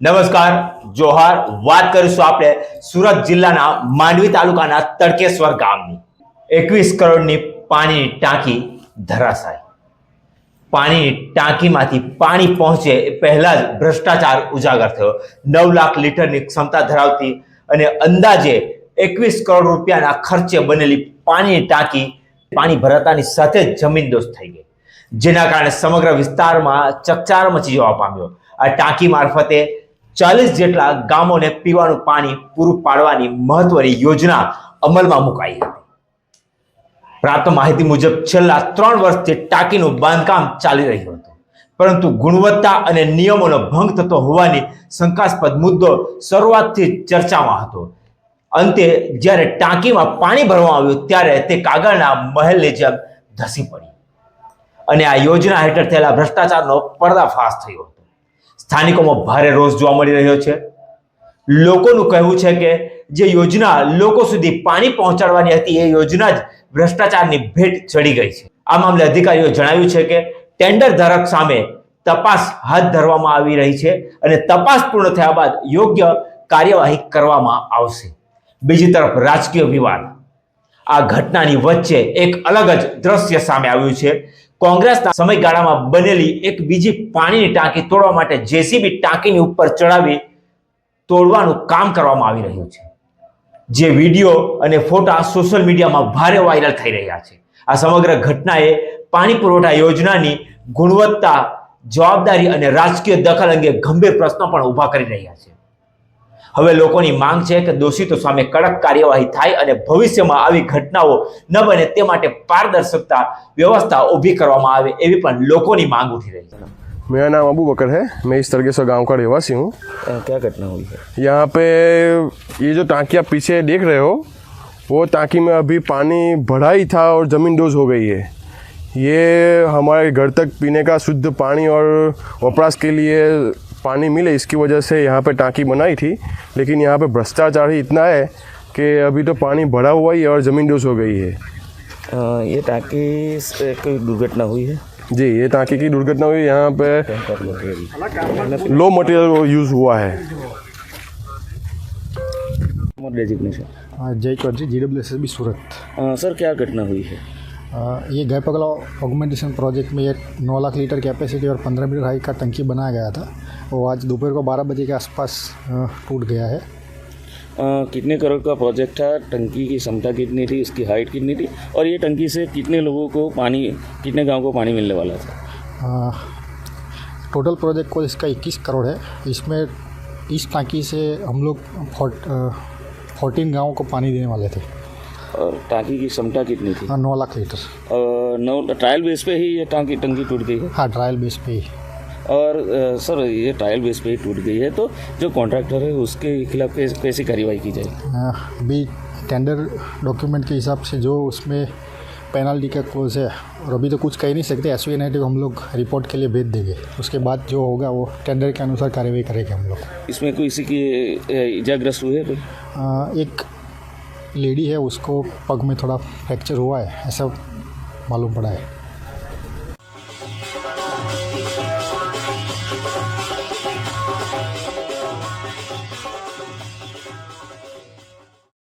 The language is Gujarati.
નમસ્કાર જોહાર વાત કરીશું આપણે સુરત જિલ્લાના માંડવી તાલુકાના તડકેશ્વર ગામની 21 કરોડની પાણીની ટાંકી ધરાશાય। પાણીની ટાંકીમાંથી પાણી પહોંચે એ પહેલા જ ભ્રષ્ટાચાર ઉજાગર થયો। 9 લાખ લીટરની ક્ષમતા ધરાવતી અને અંદાજે 21 કરોડ રૂપિયાના ખર્ચે બનેલી પાણીની ટાંકી પાણી ભરાતાની સાથે જ જમીનદોસ્ત થઈ ગઈ, જેના કારણે સમગ્ર વિસ્તારમાં ચકચાર મચી જવા પામ્યો। આ ટાંકી મારફતે 40 જેટલા ગામોને પીવાનું પાણી પૂરું પાડવાની મહત્વની યોજના અમલમાં મુકાઈ હતી। પ્રાપ્ત માહિતી મુજબ છેલ્લા 3 વર્ષથી ટાંકીનું બાંધકામ ચાલી રહ્યું હતું, પરંતુ ગુણવત્તા અને નિયમોનો ભંગ થતો હોવાની શંકાસ્પદ મુદ્દો શરૂઆતથી ચર્ચામાં હતો। અંતે જ્યારે ટાંકીમાં પાણી ભરવામાં આવ્યું ત્યારે તે કાગળના મહેલની જેમ ધસી પડી અને આ યોજના હેઠળ થયેલા ભ્રષ્ટાચારનો પર્દાફાશ થયો હતો। સ્થાનિકોમાં ભારે રોષ જોવા મળી રહ્યો છે। લોકોનું કહેવું છે કે જે યોજના લોકો સુધી પાણી પહોંચાડવાની હતી એ યોજના જ ભ્રષ્ટાચારની ભેટ ચડી ગઈ છે। આ મામલે અધિકારીઓએ જણાવ્યું છે કે ટેન્ડર ધારક સામે તપાસ હાથ ધરવામાં આવી રહી છે અને તપાસ પૂર્ણ થયા બાદ યોગ્ય કાર્યવાહી કરવામાં આવશે। બીજી તરફ રાજકીય વિવાદ। આ ઘટનાની વચ્ચે એક અલગ જ દ્રશ્ય સામે આવ્યું છે। કોંગ્રેસના સમયગાળામાં બનેલી એક બીજી પાણીની ટાંકી તોડવા માટે જેસીબી ટાંકીની ઉપર ચડાવી તોડવાનું કામ કરવામાં આવી રહ્યું છે, જે વિડીયો અને ફોટા સોશિયલ મીડિયામાં ભારે વાયરલ થઈ રહ્યા છે। આ સમગ્ર ઘટનાએ પાણી પુરવઠા યોજનાની ગુણવત્તા, જવાબદારી અને રાજકીય દખલ અંગે ગંભીર પ્રશ્નો પણ ઊભા કરી રહ્યા છે। હવે લોકોની માંગ છે કે દોષિતો સામે કડક કાર્યવાહી થાય અને ભવિષ્યમાં આવી ઘટનાઓ ન બને તે માટે પારદર્શકતા व्यवस्था ऊभी કરવામાં આવે એવી પણ લોકોની માંગ ઉઠી રહી છે। मेरा नाम अबू बकर है, मैं इस तड़केश्वर गांव का रहवासी हूँ। क्या घटना हुई है यहाँ पे? ये जो टांकी आप पीछे देख रहे हो, वो टांकी में अभी पानी भरा ही था और ज़मीन डोज हो गई है। ये हमारे घर तक पीने का शुद्ध पानी और वपराश के लिए पानी मिले, इसकी वजह से यहाँ पे टांकी बनाई थी, लेकिन यहाँ पे भ्रष्टाचार ही इतना है कि अभी तो पानी भरा हुआ ही है और ज़मीन डोज हो गई है। ये टांकी से कोई दुर्घटना हुई है? जी, ये टांकी की दुर्घटना हुई। यहाँ पे लो मटेरियल यूज़ हुआ है। डेजिग्नेशन जय चौधरी, GWSSB सूरत। सर, क्या घटना हुई है? ये गैपगला ऑगमेंटेशन प्रोजेक्ट में एक 9 लाख लीटर कैपेसिटी और 15 मीटर हाइट का टंकी बनाया गया था। वो आज दोपहर को 12 बजे के आसपास टूट गया है। कितने करोड़ का प्रोजेक्ट था? टंकी की क्षमता कितनी थी, इसकी हाइट कितनी थी, और ये टंकी से कितने लोगों को पानी, कितने गांव को पानी मिलने वाला था? टोटल प्रोजेक्ट को इसका 21 करोड़ है। इसमें इस टांकी से हम लोग 14 गाँव को पानी देने वाले थे। और टांकी की क्षमता कितनी थी? 9 लाख लीटर। 9 ट्रायल बेस पे ही ये टंकी टूट गई है? हाँ, ट्रायल बेस पे ही। और सर, ये ट्रायल बेस पे ही टूट गई है, तो जो कॉन्ट्रैक्टर है उसके खिलाफ कैसी कार्रवाई की जाएगी? अभी टेंडर डॉक्यूमेंट के हिसाब से जो उसमें पेनल्टी का क्लोज है, और अभी तो कुछ कह नहीं सकते। SVNIT को हम लोग रिपोर्ट के लिए भेज देंगे, उसके बाद जो होगा वो टेंडर के अनुसार कार्रवाई करेंगे हम लोग। इसमें कोई किसी की इजाग्रस्त हुई है कोई? एक लेडी है, उसको पग में थोड़ा फ्रैक्चर हुआ है, ऐसा मालूम पड़ा है।